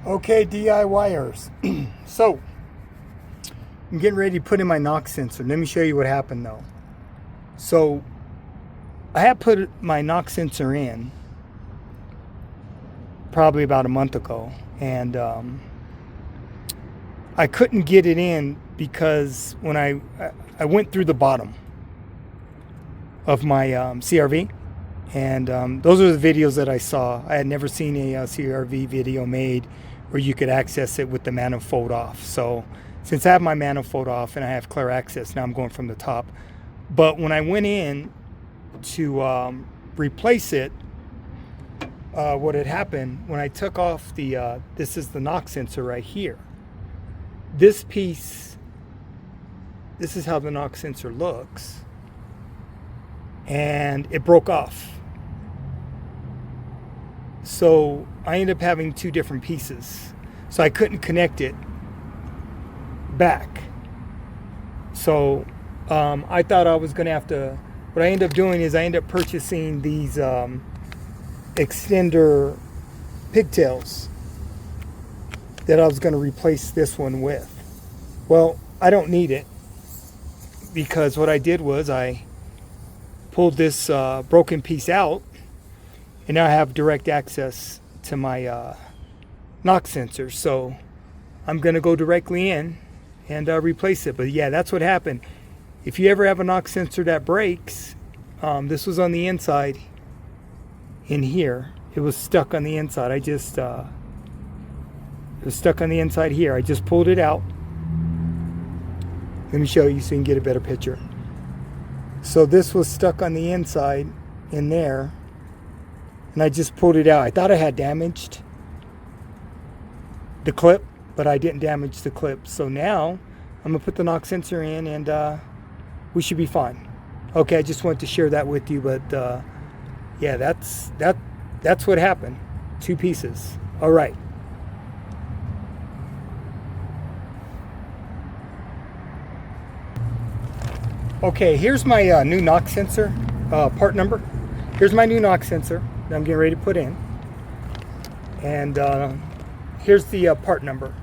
Okay, DIYers. So, I'm getting ready to put in my knock sensor. Let me show you what happened though. So, I had put my knock sensor in probably about a month ago, and I couldn't get it in because when I went through the bottom of my CRV, and those are the videos that I saw. I had never seen a CRV video made where you could access it with the manifold off. So since I have my manifold off and I have clear access, now I'm going from the top. But when I went in to replace it, what had happened when I took off the, this is the knock sensor right here. This piece, this is how the knock sensor looks. And it broke off. So I ended up having two different pieces. So I couldn't connect it back. So I thought I was going to have to, what I ended up doing is I ended up purchasing these extender pigtails that I was going to replace this one with. Well, I don't need it, because what I did was I pulled this broken piece out, and now I have direct access to my knock sensor. So I'm going to go directly in and replace it. But yeah, that's what happened. If you ever have a knock sensor that breaks, this was on the inside in here. It was stuck on the inside. It was stuck on the inside here. I just pulled it out. Let me show you so you can get a better picture. So this was stuck on the inside in there, and I just pulled it out. I thought I had damaged the clip, but I didn't damage the clip. So now I'm gonna put the knock sensor in, and we should be fine. Okay, I just wanted to share that with you, but yeah, that's what happened. Two pieces. All right. Okay, here's my new knock sensor part number. Here's my new knock sensor that I'm getting ready to put in. And here's the part number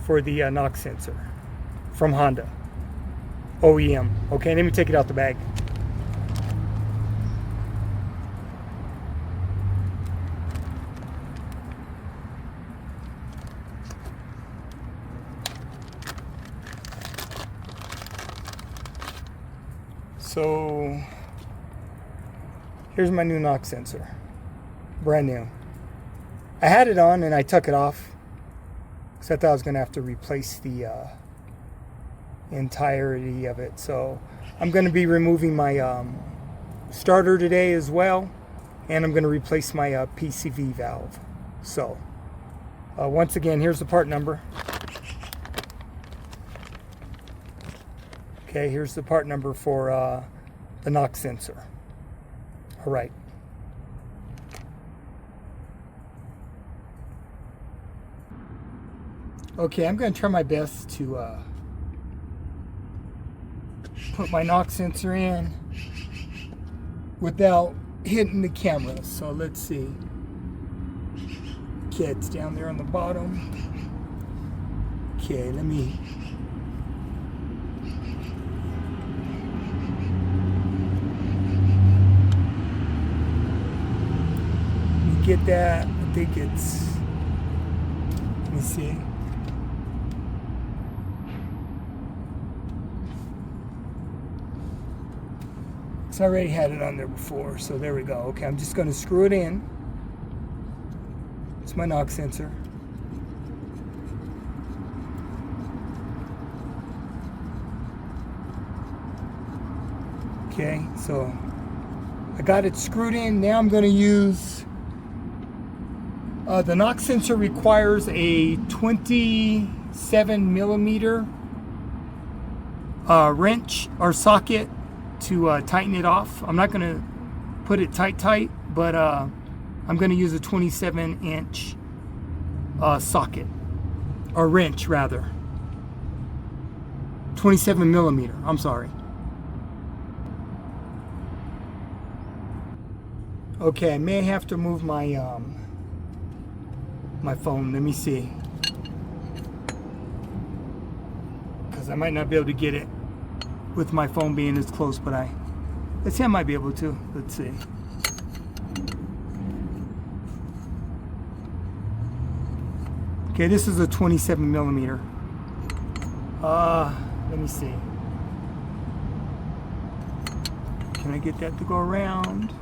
for the knock sensor from Honda OEM. Okay, let me take it out the bag. So here's my new knock sensor, brand new. I had it on and I took it off because I thought I was going to have to replace the entirety of it. So I'm going to be removing my starter today as well, and I'm going to replace my PCV valve. So once again, here's the part number. Okay, here's the part number for the knock sensor. All right. Okay, I'm going to try my best to put my knock sensor in without hitting the camera. So let's see. Okay, it's down there on the bottom. Okay, let me get that. I think it's, let me see. I already had it on there before, so there we go. Okay, I'm just going to screw it in. It's my knock sensor. Okay, so I got it screwed in. Now I'm going to use the knock sensor requires a 27 millimeter wrench or socket to tighten it off. I'm not going to put it tight, but I'm going to use a 27-inch socket, or wrench rather. 27 millimeter, I'm sorry. Okay, I may have to move my my phone. Let me see. Because I might not be able to get it with my phone being as close, but let's see, I might be able to. Let's see. Okay, this is a 27 millimeter. Let me see. Can I get that to go around?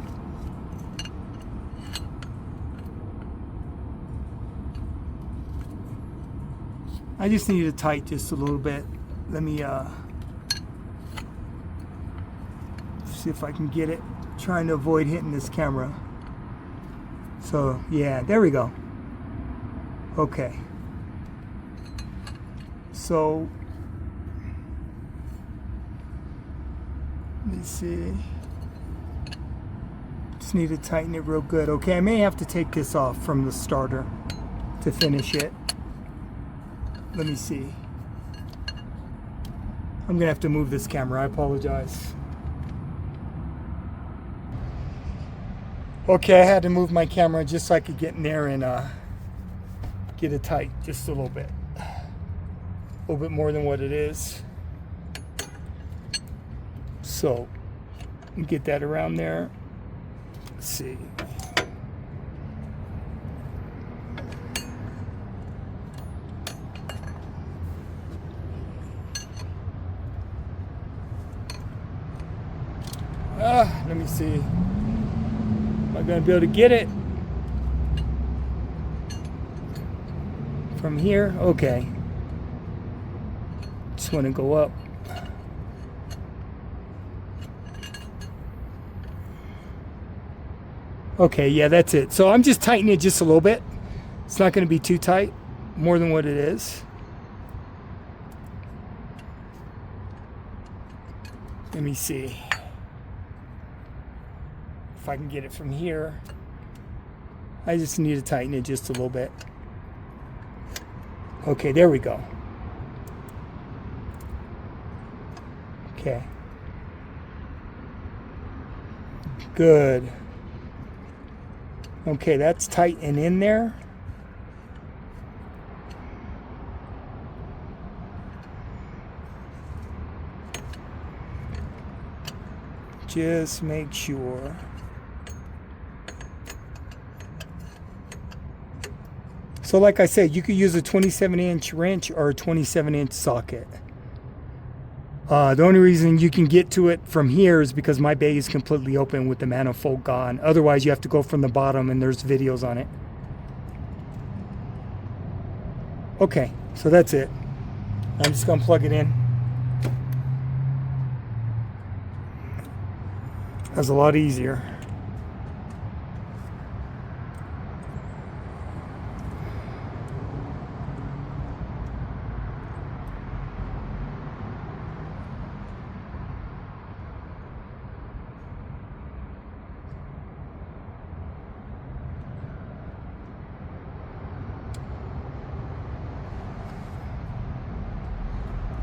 I just need to tight just a little bit. Let me see if I can get it. Trying to avoid hitting this camera. So yeah, there we go. Okay. So let me see. Just need to tighten it real good. Okay, I may have to take this off from the starter to finish it. Let me see. I'm gonna have to move this camera. I apologize. Okay, I had to move my camera just so I could get in there and get it tight just a little bit. A little bit more than what it is. So, get that around there. Let's see. Let me see. Am I going to be able to get it from here? Okay. Just want to go up. Okay, yeah, that's it. So I'm just tightening it just a little bit. It's not going to be too tight, more than what it is. Let me see if I can get it from here. I just need to tighten it just a little bit. Okay, there we go. Okay. Good. Okay, that's tight and in there. Just make sure. So like I said, you could use a 27-inch wrench or a 27-inch socket. The only reason you can get to it from here is because my bay is completely open with the manifold gone. Otherwise, you have to go from the bottom, and there's videos on it. Okay, so that's it. I'm just going to plug it in. That's a lot easier.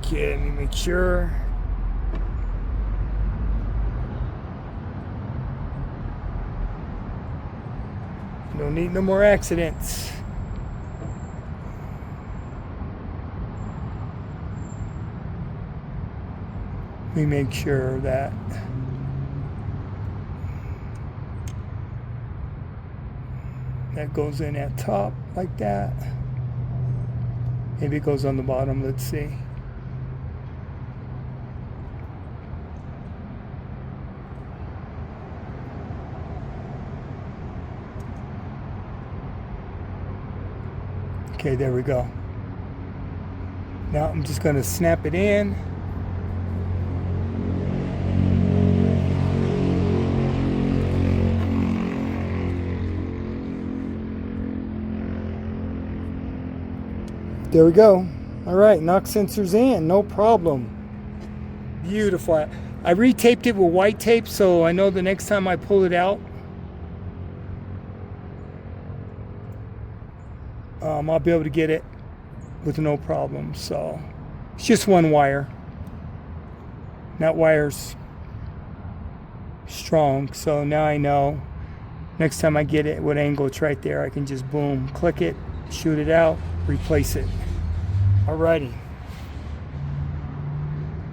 Okay, let me make sure. Don't need no more accidents. Let me make sure that that goes in at top like that. Maybe it goes on the bottom. Let's see. Okay, there we go. Now I'm just going to snap it in. There we go. All right, knock sensors in, no problem. Beautiful. I retaped it with white tape, so I know the next time I pull it out, I'll be able to get it with no problem. So it's just one wire. That wire's strong, so now I know next time I get it what angle it's right there. I can just boom, click it, shoot it out, replace it. Alrighty.